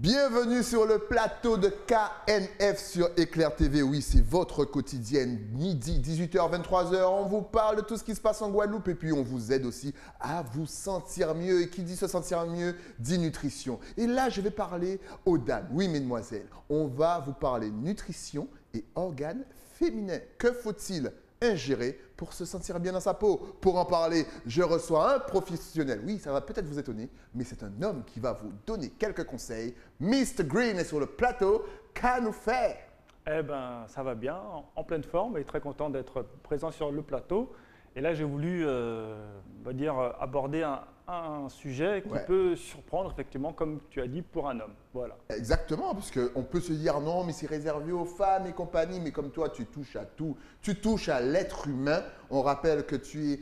Bienvenue sur le plateau de KNF sur Éclair TV. Oui, c'est votre quotidienne, midi, 18h, 23h. On vous parle de tout ce qui se passe en Guadeloupe et puis on vous aide aussi à vous sentir mieux. Et qui dit se sentir mieux, dit nutrition. Et là, je vais parler aux dames. Oui, mesdemoiselles, on va vous parler nutrition et organes féminins. Que faut-il ingérer pour se sentir bien dans sa peau? Pour en parler, je reçois un professionnel. Oui, ça va peut-être vous étonner, mais c'est un homme qui va vous donner quelques conseils. Mr. Green est sur le plateau. Qu'à-nous faire? Eh bien, ça va bien, en pleine forme et très content d'être présent sur le plateau. Et là, j'ai voulu aborder un sujet qui peut surprendre, effectivement, comme tu as dit, pour un homme. Voilà. Exactement, parce qu'on peut se dire non, mais c'est réservé aux femmes et compagnie, mais comme toi, tu touches à tout. Tu touches à l'être humain. On rappelle que tu es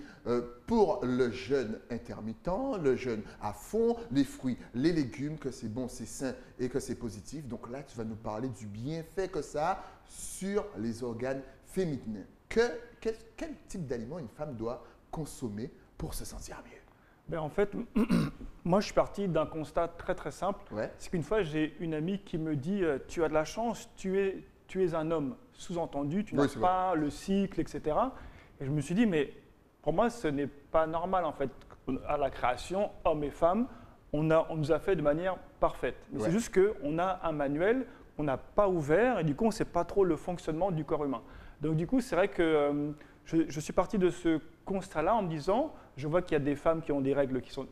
pour le jeûne intermittent, le jeûne à fond, les fruits, les légumes, que c'est bon, c'est sain et que c'est positif. Donc là, tu vas nous parler du bienfait que ça a sur les organes féminins. Quel type d'aliment une femme doit consommer pour se sentir mieux? Ben, en fait, moi, je suis parti d'un constat très très simple. C'est qu'une fois, j'ai une amie qui me dit « Tu as de la chance, tu es un homme. » Sous-entendu, tu n'as pas le cycle, etc. Et je me suis dit « Mais pour moi, ce n'est pas normal, en fait. À la création, hommes et femmes, on nous a fait de manière parfaite. Mais c'est juste qu'on a un manuel, on n'a pas ouvert et du coup, on ne sait pas trop le fonctionnement du corps humain. Donc du coup, c'est vrai que je suis parti de ce constat-là en me disant, je vois qu'il y a des femmes qui ont des règles qui sont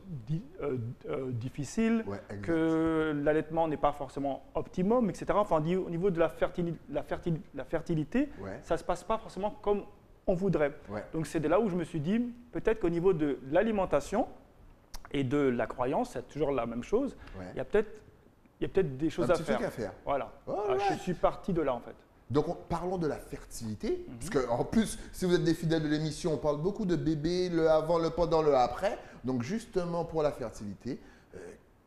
difficiles, que l'allaitement n'est pas forcément optimum, etc. Enfin, au niveau de la fertilité, ça ne se passe pas forcément comme on voudrait. Donc c'est de là où je me suis dit, peut-être qu'au niveau de l'alimentation et de la croyance, c'est toujours la même chose, il y a peut-être des choses à faire. Voilà. Je suis parti de là en fait. Donc, parlons de la fertilité, parce qu'en plus, si vous êtes des fidèles de l'émission, on parle beaucoup de bébés, le avant, le pendant, le après. Donc, justement, pour la fertilité,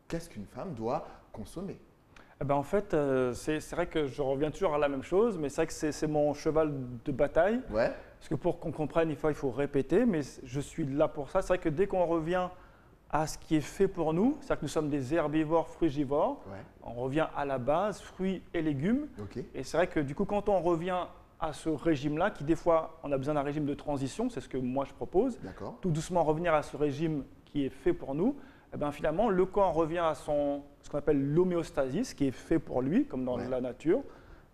qu'est-ce qu'une femme doit consommer? Eh ben, en fait, c'est vrai que je reviens toujours à la même chose, mais c'est vrai que c'est mon cheval de bataille. Parce que pour qu'on comprenne, il faut répéter, mais je suis là pour ça. C'est vrai que dès qu'on revient à ce qui est fait pour nous, c'est-à-dire que nous sommes des herbivores frugivores, on revient à la base, fruits et légumes. Et c'est vrai que du coup, quand on revient à ce régime-là, qui des fois, on a besoin d'un régime de transition, c'est ce que moi je propose, tout doucement revenir à ce régime qui est fait pour nous, et bien finalement, le corps revient à ce qu'on appelle l'homéostasie, qui est fait pour lui, comme dans la nature.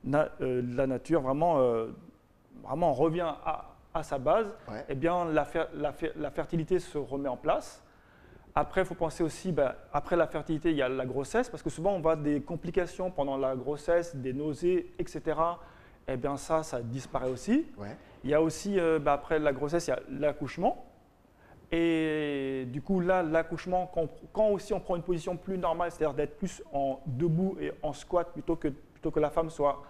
La nature vraiment revient à sa base, et bien la fertilité se remet en place. Après, il faut penser aussi, après la fertilité, il y a la grossesse, parce que souvent, on voit des complications pendant la grossesse, des nausées, etc. Eh bien, ça disparaît aussi. Il y a aussi, après la grossesse, il y a l'accouchement. Et du coup, là, l'accouchement, quand aussi on prend une position plus normale, c'est-à-dire d'être plus en debout et en squat plutôt que la femme soit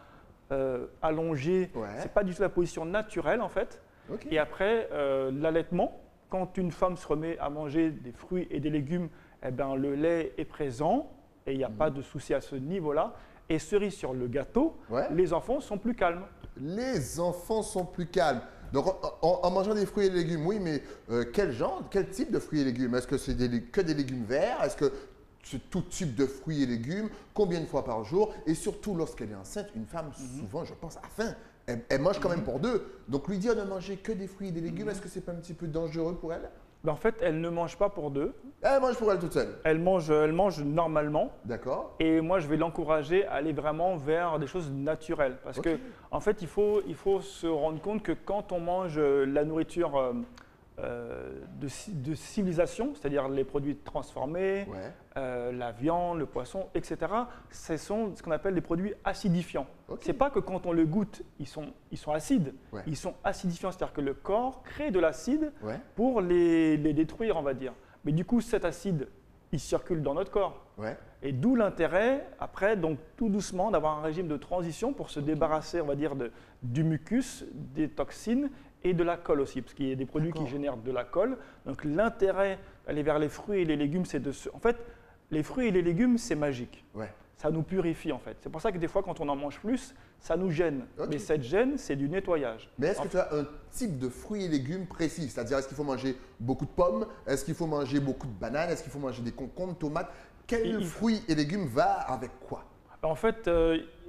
allongée, ce n'est pas du tout la position naturelle, en fait. Et après, l'allaitement. Quand une femme se remet à manger des fruits et des légumes, eh ben, le lait est présent et il n'y a pas de souci à ce niveau-là. Et cerise sur le gâteau, les enfants sont plus calmes. Les enfants sont plus calmes. Donc, en mangeant des fruits et des légumes, oui, mais quel type de fruits et légumes? Est-ce que c'est que des légumes verts? Est-ce que c'est tout type de fruits et légumes? Combien de fois par jour? Et surtout, lorsqu'elle est enceinte, une femme, souvent, je pense, a faim. Elle mange quand même pour deux. Donc, lui dire de manger que des fruits et des légumes, est-ce que c'est pas un petit peu dangereux pour elle? En fait, elle ne mange pas pour deux. Elle mange pour elle toute seule. Elle mange normalement. D'accord. Et moi, je vais l'encourager à aller vraiment vers des choses naturelles. Parce que, en fait, il faut se rendre compte que quand on mange la nourriture de civilisation, c'est-à-dire les produits transformés, la viande, le poisson, etc., ce sont ce qu'on appelle des produits acidifiants. Ce n'est pas que quand on le goûte, ils sont acides. Ils sont acidifiants, c'est-à-dire que le corps crée de l'acide pour les détruire, on va dire. Mais du coup, cet acide, il circule dans notre corps. Et d'où l'intérêt, après, donc tout doucement, d'avoir un régime de transition pour se débarrasser, on va dire, du mucus, des toxines et de la colle aussi, parce qu'il y a des produits qui génèrent de la colle. Donc l'intérêt d'aller vers les fruits et les légumes, c'est en fait, les fruits et les légumes, c'est magique. Ça nous purifie en fait. C'est pour ça que des fois, quand on en mange plus, ça nous gêne. Mais cette gêne, c'est du nettoyage. Mais est-ce que tu as un type de fruits et légumes précis? C'est-à-dire, est-ce qu'il faut manger beaucoup de pommes? Est-ce qu'il faut manger beaucoup de bananes? Est-ce qu'il faut manger des concombres, tomates? Quel fruit et légumes va avec quoi? En fait,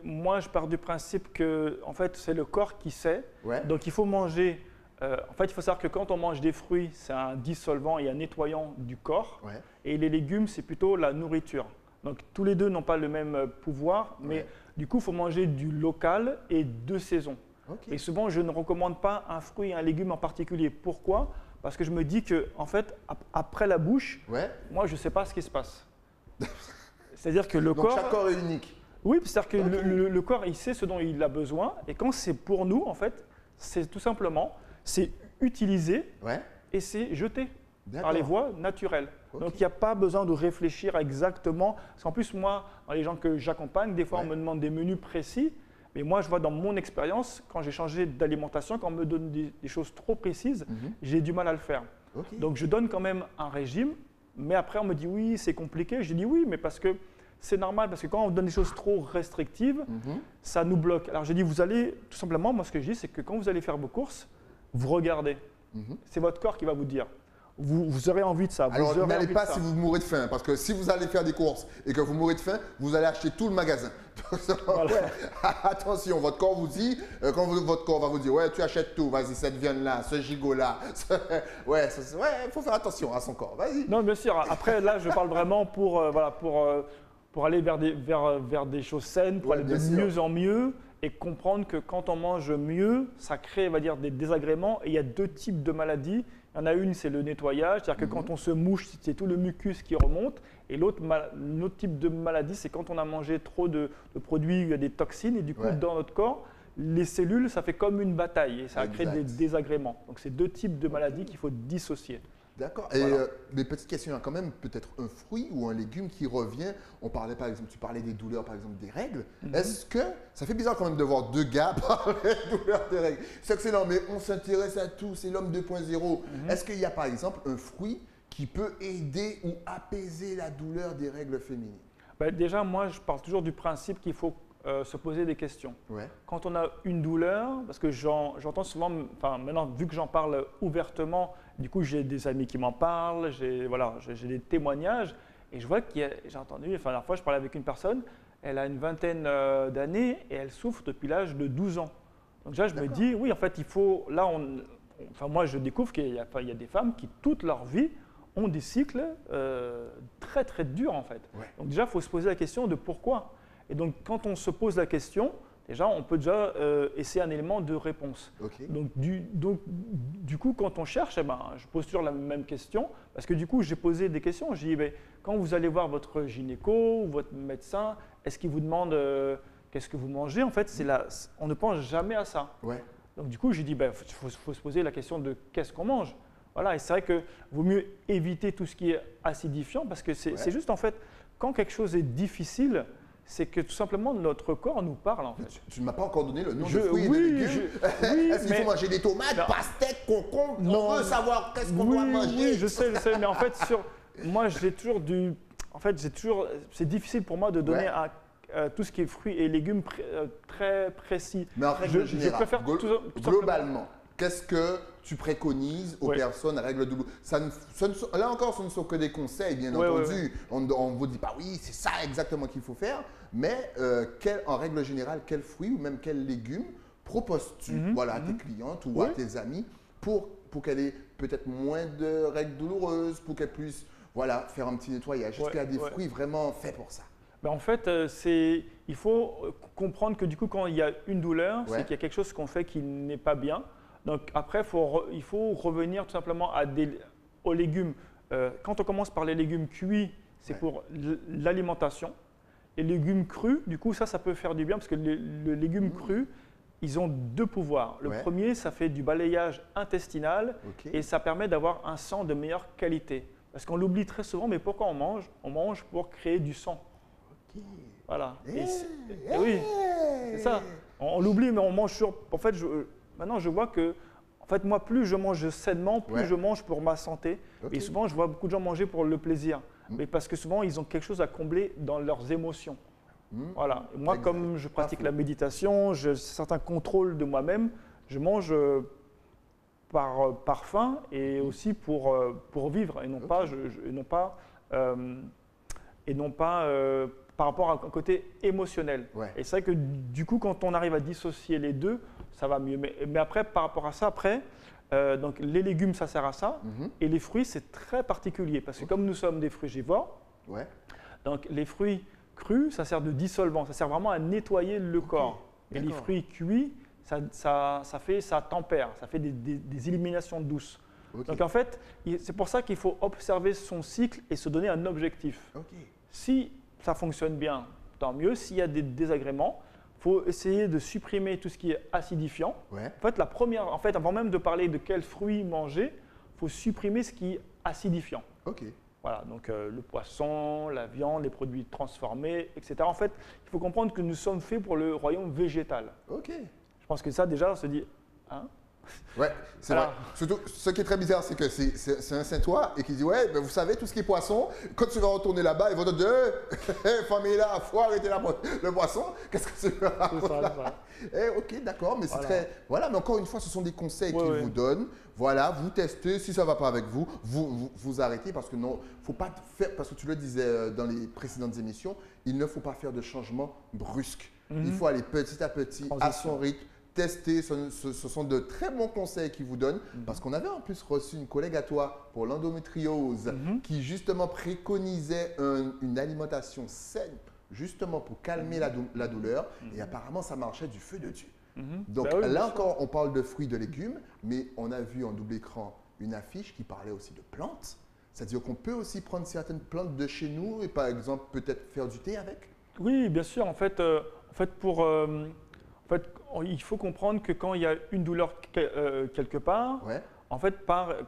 moi, je pars du principe que en fait, c'est le corps qui sait. Donc, il faut manger. En fait, il faut savoir que quand on mange des fruits, c'est un dissolvant et un nettoyant du corps. Et les légumes, c'est plutôt la nourriture. Donc, tous les deux n'ont pas le même pouvoir, mais du coup, il faut manger du local et de saison. Et souvent, je ne recommande pas un fruit et un légume en particulier. Pourquoi? Parce que je me dis que, en fait, après la bouche, moi, je ne sais pas ce qui se passe. C'est-à-dire que le corps… Donc, chaque corps est unique. Oui, c'est-à-dire que le corps, il sait ce dont il a besoin. Et quand c'est pour nous, en fait, c'est tout simplement, c'est utilisé et c'est jeté par les voies naturelles. Donc, il n'y a pas besoin de réfléchir exactement. Parce qu'en plus, moi, dans les gens que j'accompagne, des fois, on me demande des menus précis. Mais moi, je vois dans mon expérience, quand j'ai changé d'alimentation, quand on me donne des choses trop précises, j'ai du mal à le faire. Donc, je donne quand même un régime, mais après, on me dit oui, c'est compliqué. Je dis oui, mais parce que c'est normal, parce que quand on donne des choses trop restrictives, ça nous bloque. Alors, je dis, vous allez, tout simplement, moi, ce que je dis, c'est que quand vous allez faire vos courses, vous regardez. C'est votre corps qui va vous dire. Vous aurez envie de ça. Alors, n'allez pas si vous mourrez de faim, parce que si vous allez faire des courses et que vous mourrez de faim, vous allez acheter tout le magasin. Attention, votre corps vous dit, quand votre corps va vous dire, ouais, tu achètes tout, vas-y, cette viande-là, ce gigot-là. Il faut faire attention à son corps, vas-y. Non, bien sûr. Après, là, je parle vraiment pour aller vers des choses saines, pour aller de mieux en mieux et comprendre que quand on mange mieux, ça crée, on va dire, des désagréments. Et il y a deux types de maladies. Il y en a une, c'est le nettoyage, c'est-à-dire que quand on se mouche, c'est tout le mucus qui remonte. Et l'autre type de maladie, c'est quand on a mangé trop de produits, il y a des toxines. Et du coup, dans notre corps, les cellules, ça fait comme une bataille et ça crée des désagréments. Donc, c'est deux types de maladies qu'il faut dissocier. D'accord. Et des petites questions, il y a quand même peut-être un fruit ou un légume qui revient. On parlait par exemple, tu parlais des douleurs, par exemple des règles. Est-ce que ça fait bizarre quand même de voir deux gars parler de douleurs des règles? C'est excellent, mais on s'intéresse à tout, c'est l'homme 2.0. Est-ce qu'il y a par exemple un fruit qui peut aider ou apaiser la douleur des règles féminines? Déjà, moi, je pars toujours du principe qu'il faut se poser des questions. Quand on a une douleur, parce que j'entends souvent, maintenant, vu que j'en parle ouvertement, du coup, j'ai des amis qui m'en parlent, j'ai des témoignages, et je vois j'ai entendu, la dernière fois, je parlais avec une personne, elle a une vingtaine d'années et elle souffre depuis l'âge de 12 ans. Donc déjà, je me dis, oui, en fait, il faut, là, moi, je découvre qu'il y a des femmes qui, toute leur vie, ont des cycles très, très durs, en fait. Donc déjà, il faut se poser la question de pourquoi. Et donc, quand on se pose la question, déjà, on peut déjà essayer un élément de réponse. Donc, du coup, quand on cherche, je pose toujours la même question, parce que du coup, j'ai posé des questions. J'ai dit, quand vous allez voir votre gynéco ou votre médecin, est-ce qu'il vous demande qu'est-ce que vous mangez? En fait, on ne pense jamais à ça. Donc, du coup, j'ai dit, il faut se poser la question de qu'est-ce qu'on mange. Voilà, et c'est vrai qu'il vaut mieux éviter tout ce qui est acidifiant, parce que c'est juste, en fait, quand quelque chose est difficile, c'est que tout simplement notre corps nous parle en fait. Tu ne m'as pas encore donné le nom de fruits et de légumes. Est-ce qu'il faut manger des tomates, pastèques, concombres? On veut savoir qu'est-ce qu'on doit manger. Oui, je sais, mais en fait, moi j'ai toujours c'est difficile pour moi de donner tout ce qui est fruits et légumes très précis. Mais en règle générale, je préfère globalement, qu'est-ce que tu préconises aux personnes à règles douloureuses? Là encore, ce ne sont que des conseils, bien entendu. On ne vous dit pas, oui, c'est ça exactement qu'il faut faire. Mais en règle générale, quel fruit ou même quel légume proposes-tu à tes clientes ou à tes amis pour qu'elle ait peut-être moins de règles douloureuses, pour qu'elle puisse faire un petit nettoyage? Est-ce qu'il y a des fruits vraiment faits pour ça? En fait, il faut comprendre que du coup, quand il y a une douleur, c'est qu'il y a quelque chose qu'on fait qui n'est pas bien. Donc après, il faut revenir tout simplement aux légumes. Quand on commence par les légumes cuits, c'est pour l'alimentation. Les légumes crus, du coup, ça peut faire du bien parce que les légumes crus, ils ont deux pouvoirs. Le premier, ça fait du balayage intestinal et ça permet d'avoir un sang de meilleure qualité. Parce qu'on l'oublie très souvent, mais pourquoi on mange? On mange pour créer du sang. Voilà. Et oui, c'est ça. On l'oublie, mais on mange sur… En fait, maintenant, je vois que, en fait, moi, plus je mange sainement, plus je mange pour ma santé. Et souvent, je vois beaucoup de gens manger pour le plaisir. Mais parce que souvent, ils ont quelque chose à combler dans leurs émotions. Voilà. Et moi, comme je pratique la méditation, j'ai certains contrôles de moi-même, je mange par faim et aussi pour vivre et non pas et non pas par rapport à un côté émotionnel. Ouais. Et c'est vrai que du coup, quand on arrive à dissocier les deux, ça va mieux. Mais après, par rapport à ça, donc les légumes, ça sert à ça, et les fruits, c'est très particulier, parce que comme nous sommes des frugivores, donc les fruits crus, ça sert de dissolvant, ça sert vraiment à nettoyer le corps. Et les fruits cuits, ça tempère, ça fait des éliminations douces. Donc en fait, c'est pour ça qu'il faut observer son cycle et se donner un objectif. Si ça fonctionne bien, tant mieux. S'il y a des désagréments, il faut essayer de supprimer tout ce qui est acidifiant. En fait, avant même de parler de quels fruits manger, il faut supprimer ce qui est acidifiant. Voilà, donc le poisson, la viande, les produits transformés, etc. En fait, il faut comprendre que nous sommes faits pour le royaume végétal. Je pense que ça, déjà, on se dit, hein? Ouais, c'est vrai. Surtout, ce qui est très bizarre, c'est que c'est un Saint-Ouen et qui dit ouais, ben vous savez, tout ce qui est poisson, quand tu vas retourner là-bas, ils vont te dire famille là, faut arrêter le poisson. Qu'est-ce que tu veux ok, d'accord, mais c'est très. Voilà, mais encore une fois, ce sont des conseils qu'ils vous donnent. Voilà, vous testez. Si ça ne va pas avec vous, vous arrêtez parce que non, faut pas faire. Parce que tu le disais dans les précédentes émissions, il ne faut pas faire de changements brusques. Il faut aller petit à petit, à son rythme. Tester, ce sont de très bons conseils qu'ils vous donnent parce qu'on avait en plus reçu une collègue à toi pour l'endométriose qui justement préconisait une alimentation saine justement pour calmer la douleur et apparemment ça marchait du feu de Dieu. Donc là encore, on parle de fruits, de légumes, mais on a vu en double écran une affiche qui parlait aussi de plantes. C'est-à-dire qu'on peut aussi prendre certaines plantes de chez nous et par exemple peut-être faire du thé avec? Oui, bien sûr. En fait, il faut comprendre que quand il y a une douleur quelque part, en fait,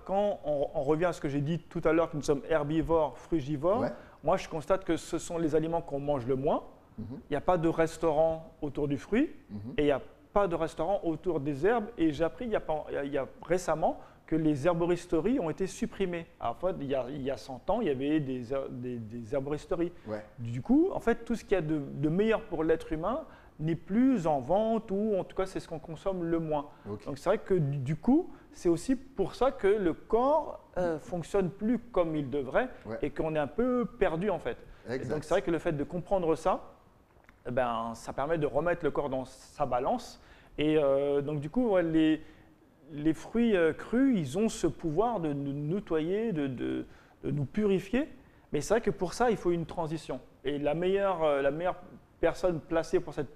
quand on revient à ce que j'ai dit tout à l'heure, que nous sommes herbivores, frugivores, moi je constate que ce sont les aliments qu'on mange le moins. Il n'y a pas de restaurant autour du fruit et il n'y a pas de restaurant autour des herbes. Et j'ai appris il y a récemment que les herboristeries ont été supprimées. En fait, il y a 100 ans, il y avait des herboristeries. Du coup, en fait, tout ce qu'il y a de meilleur pour l'être humain n'est plus en vente ou en tout cas c'est ce qu'on consomme le moins. Donc c'est vrai que du coup c'est aussi pour ça que le corps fonctionne plus comme il devrait et qu'on est un peu perdu en fait. Et donc c'est vrai que le fait de comprendre ça, ça permet de remettre le corps dans sa balance et donc du coup les fruits crus ils ont ce pouvoir de nous nettoyer, de nous purifier, mais c'est vrai que pour ça il faut une transition et la meilleure personne placée pour cette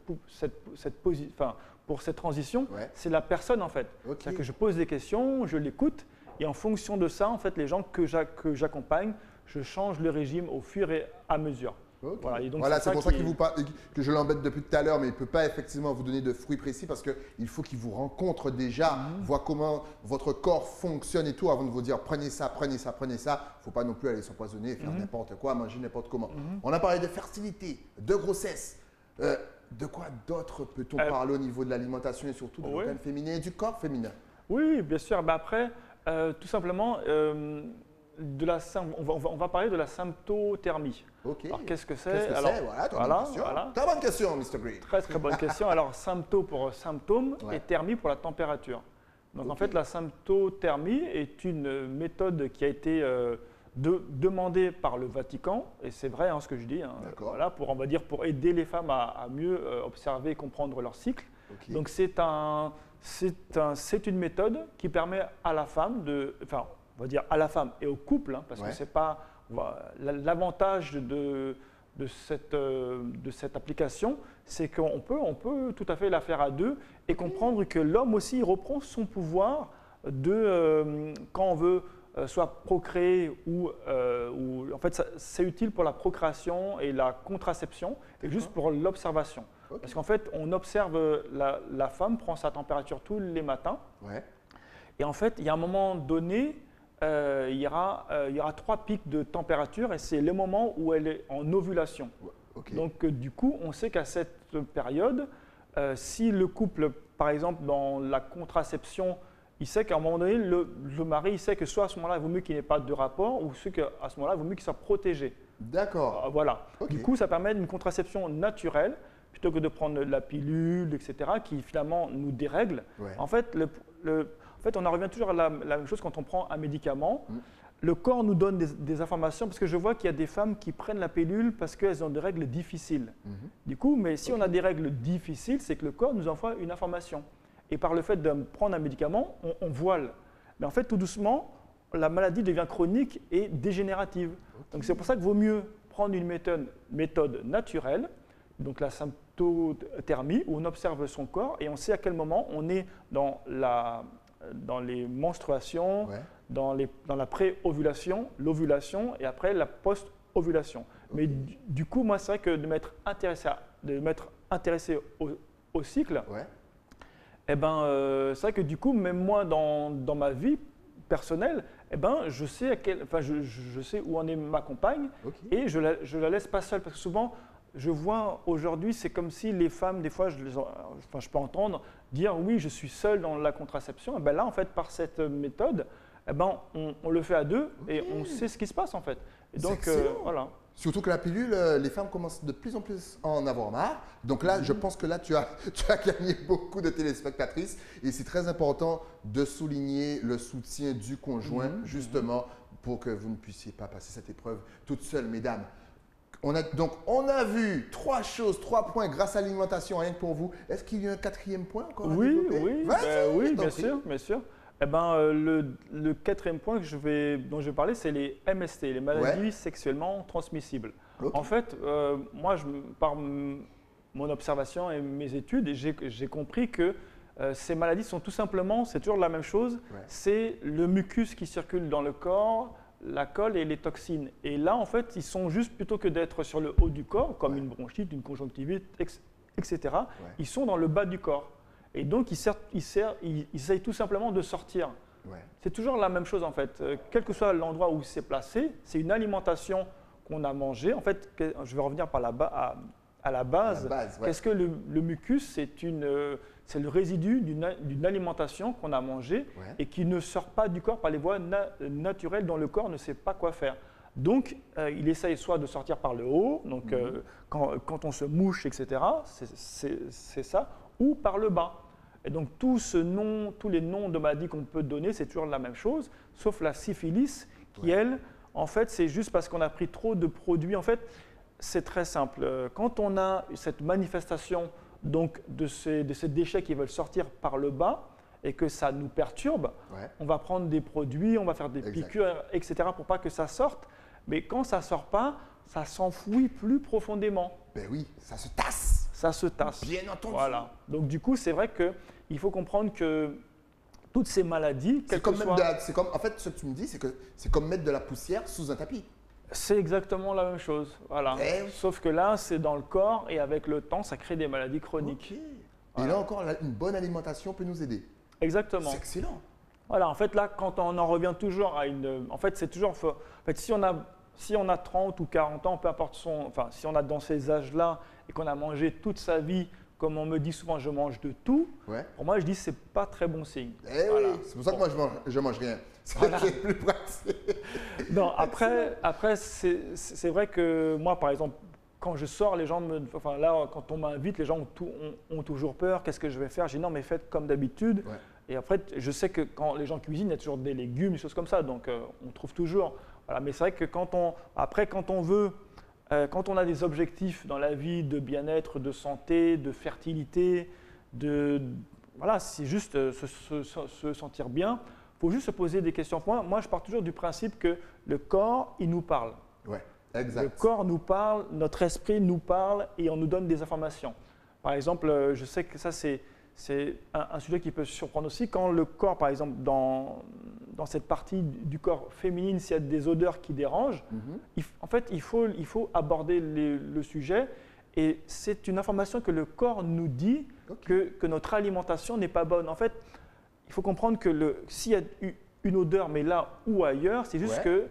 transition, c'est la personne en fait. C'est-à-dire que je pose des questions, je l'écoute et en fonction de ça, en fait, les gens que j'accompagne, je change le régime au fur et à mesure. Voilà, c'est pour ça que je l'embête depuis tout à l'heure, mais il ne peut pas effectivement vous donner de fruits précis parce qu'il faut qu'il vous rencontre déjà, voir comment votre corps fonctionne et tout avant de vous dire prenez ça, prenez ça, prenez ça. Il ne faut pas non plus aller s'empoisonner, faire n'importe quoi, manger n'importe comment. On a parlé de fertilité, de grossesse. De quoi d'autre peut-on parler au niveau de l'alimentation et surtout de l'organe féminin et du corps féminin? Oui, bien sûr. Après, tout simplement, on va parler de la symptothermie. Alors, qu'est-ce que c'est? Très bonne question, Mr. Green. Très, très bonne question. Alors, sympto pour symptôme et thermie pour la température. Donc, en fait, la symptothermie est une méthode qui a été demandée par le Vatican, et c'est vrai ce que je dis, pour aider les femmes à mieux observer et comprendre leur cycle. Donc, c'est une méthode qui permet à la femme on va dire à la femme et au couple, parce que c'est pas l'avantage de cette application, c'est qu'on peut tout à fait la faire à deux et comprendre que l'homme aussi il reprend son pouvoir quand on veut soit procréer ou en fait c'est utile pour la procréation et la contraception et juste pour l'observation. Parce qu'en fait on observe la femme prend sa température tous les matins et en fait il y a un moment donné il y aura 3 pics de température et c'est le moment où elle est en ovulation. Donc du coup, on sait qu'à cette période, si le couple, par exemple, dans la contraception, il sait qu'à un moment donné, le mari, il sait que soit à ce moment-là, il vaut mieux qu'il n'ait pas de rapport ou qu'à ce moment-là, il vaut mieux qu'il soit protégé. D'accord. Voilà. Du coup, ça permet une contraception naturelle plutôt que de prendre la pilule, etc., qui finalement nous dérègle. En fait, on en revient toujours à la même chose quand on prend un médicament. le corps nous donne des informations, parce que je vois qu'il y a des femmes qui prennent la pilule parce qu'elles ont des règles difficiles. Du coup, mais si on a des règles difficiles, c'est que le corps nous envoie une information. Et par le fait de prendre un médicament, on voile. Mais en fait, tout doucement, la maladie devient chronique et dégénérative. Donc c'est pour ça qu'il vaut mieux prendre une méthode naturelle, donc la symptothermie, où on observe son corps et on sait à quel moment on est dans les menstruations, dans la pré-ovulation, l'ovulation et après la post-ovulation. Mais du coup, moi, c'est vrai que de m'être intéressé au cycle, eh ben, c'est vrai que du coup, même moi, dans ma vie personnelle, eh ben, je sais où en est ma compagne et je la laisse pas seule. Parce que souvent, je vois aujourd'hui, c'est comme si les femmes, des fois, je peux entendre dire oui, je suis seule dans la contraception. Et ben là, en fait, par cette méthode, eh ben, on le fait à deux et on sait ce qui se passe en fait. Et donc, voilà. Surtout que la pilule, les femmes commencent de plus en plus à en avoir marre. Donc là, je pense que là, tu as gagné beaucoup de téléspectatrices. Et c'est très important de souligner le soutien du conjoint, justement, pour que vous ne puissiez pas passer cette épreuve toute seule, mesdames. On a vu 3 points grâce à l'alimentation, rien que pour vous. Est-ce qu'il y a un 4e point encore à développer? Oui, bien sûr. Eh ben, le 4e point dont je vais parler, c'est les MST, les maladies sexuellement transmissibles. En fait, moi, par mon observation et mes études, j'ai compris que ces maladies sont tout simplement, c'est toujours la même chose, c'est le mucus qui circule dans le corps, la colle et les toxines. Et là, en fait, ils sont juste, plutôt que d'être sur le haut du corps, comme une bronchite, une conjonctivite, etc., ils sont dans le bas du corps. Et donc, ils essayent tout simplement de sortir. C'est toujours la même chose, en fait. Quel que soit l'endroit où c'est placé, c'est une alimentation qu'on a mangée. En fait, je vais revenir à la base. Qu'est-ce que le mucus? C'est le résidu d'une alimentation qu'on a mangée et qui ne sort pas du corps par les voies naturelles dont le corps ne sait pas quoi faire. Donc, il essaye soit de sortir par le haut, donc quand on se mouche, etc., c'est ça, ou par le bas. Et donc, tous les noms de maladies qu'on peut donner, c'est toujours la même chose, sauf la syphilis, qui, elle, en fait, c'est juste parce qu'on a pris trop de produits. En fait, c'est très simple. Quand on a cette manifestation donc, de ces déchets qui veulent sortir par le bas et que ça nous perturbe, on va prendre des produits, on va faire des piqûres, etc., pour pas que ça sorte. Mais quand ça ne sort pas, ça s'enfouit plus profondément. Ben oui, ça se tasse. Ça se tasse. Bien entendu. Voilà. Donc du coup, c'est vrai qu'il faut comprendre que toutes ces maladies, en fait, ce que tu me dis, c'est que c'est comme mettre de la poussière sous un tapis. C'est exactement la même chose. Voilà. Sauf que là, c'est dans le corps et avec le temps, ça crée des maladies chroniques. Et là encore, une bonne alimentation peut nous aider. Exactement. C'est excellent. Voilà. En fait, là, quand on en revient toujours à en fait, c'est toujours. En fait, si on a 30 ou 40 ans, peu importe si on a dans ces âges-là et qu'on a mangé toute sa vie, comme on me dit souvent, je mange de tout, pour moi, je dis c'est pas très bon signe. Oui, c'est pour ça que moi, je mange rien. C'est plus pratique. Non, après c'est vrai que moi, par exemple, quand je sors, les gens quand on m'invite, les gens ont toujours peur. Qu'est-ce que je vais faire? Je dis non, mais faites comme d'habitude. Et après, je sais que quand les gens cuisinent, il y a toujours des légumes, des choses comme ça. Donc, on trouve toujours. Voilà, mais c'est vrai que quand on a des objectifs dans la vie de bien-être, de santé, de fertilité, voilà, c'est juste se sentir bien. Il faut juste se poser des questions. Moi, je pars toujours du principe que le corps, il nous parle. Exact. Le corps nous parle, notre esprit nous parle et on nous donne des informations. Par exemple, je sais que ça, c'est un sujet qui peut surprendre aussi. Quand le corps, par exemple, dans cette partie du corps féminine, s'il y a des odeurs qui dérangent, en fait, il faut aborder le sujet. Et c'est une information que le corps nous dit que notre alimentation n'est pas bonne. En fait, il faut comprendre que s'il y a une odeur, mais là ou ailleurs, c'est juste que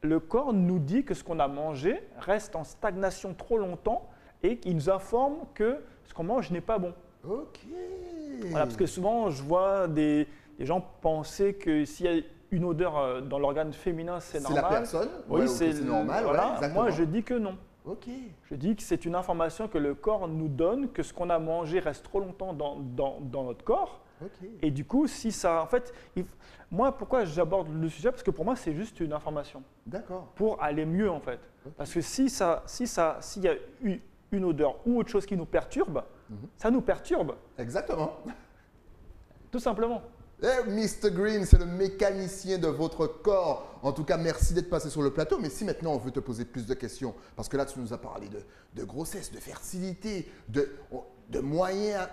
le corps nous dit que ce qu'on a mangé reste en stagnation trop longtemps et qu'il nous informe que ce qu'on mange n'est pas bon. Voilà, parce que souvent, je vois des gens penser que s'il y a une odeur dans l'organe féminin, c'est normal. C'est la personne. Oui, c'est normal. Voilà. Moi, je dis que non. Ok. Je dis que c'est une information que le corps nous donne, que ce qu'on a mangé reste trop longtemps dans notre corps Okay. Et du coup, si ça, en fait, moi, pourquoi j'aborde le sujet? Parce que pour moi, c'est juste une information. D'accord. Pour aller mieux, en fait. Okay. Parce que s'il y a une odeur ou autre chose qui nous perturbe, ça nous perturbe. Exactement. Tout simplement. Eh, Mr. Green, c'est le mécanicien de votre corps. En tout cas, merci d'être passé sur le plateau. Mais si maintenant on veut te poser plus de questions, parce que là, tu nous as parlé de grossesse, de fertilité, de moyens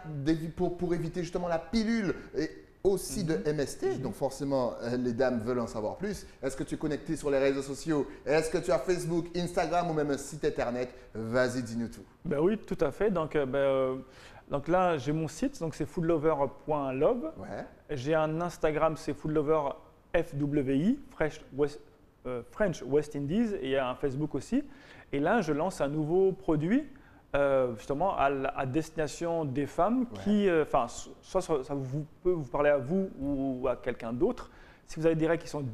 pour éviter justement la pilule et aussi de MST. Donc forcément, les dames veulent en savoir plus. Est-ce que tu es connecté sur les réseaux sociaux? Est-ce que tu as Facebook, Instagram ou même un site internet? Vas-y, dis-nous tout. Ben oui, tout à fait. Donc là, j'ai mon site, donc c'est foodlover.love. Ouais. J'ai un Instagram, c'est foodloverfwi, French West Indies, et il y a un Facebook aussi. Et là, je lance un nouveau produit, justement à destination des femmes qui, soit ça peut vous parler à vous ou à quelqu'un d'autre. Si vous avez des règles qui sont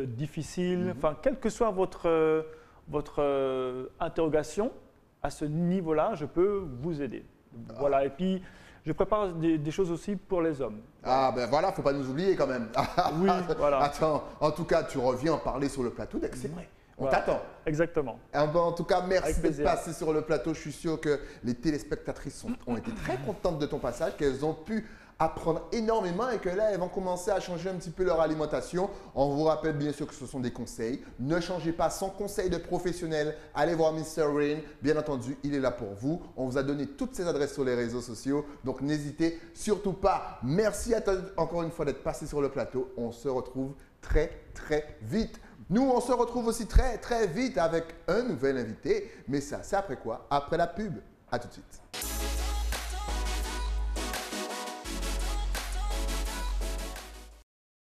difficiles, quelle que soit votre interrogation, à ce niveau-là, je peux vous aider. Voilà, et puis je prépare des choses aussi pour les hommes. Ah ben voilà, faut pas nous oublier quand même. Oui, voilà. Attends, en tout cas, tu reviens en parler sur le plateau dès que c'est vrai. On t'attend. Exactement. En tout cas, merci d'être passé sur le plateau. Je suis sûr que les téléspectatrices ont été très contentes de ton passage, qu'elles ont pu apprendre énormément et que là, elles vont commencer à changer un petit peu leur alimentation. On vous rappelle bien sûr que ce sont des conseils. Ne changez pas sans conseil de professionnel. Allez voir Mr. Green. Bien entendu, il est là pour vous. On vous a donné toutes ses adresses sur les réseaux sociaux. Donc, n'hésitez surtout pas. Merci à toi encore une fois d'être passé sur le plateau. On se retrouve très, très vite. Nous, on se retrouve aussi très, très vite avec un nouvel invité. Mais ça, c'est après quoi? Après la pub. À tout de suite.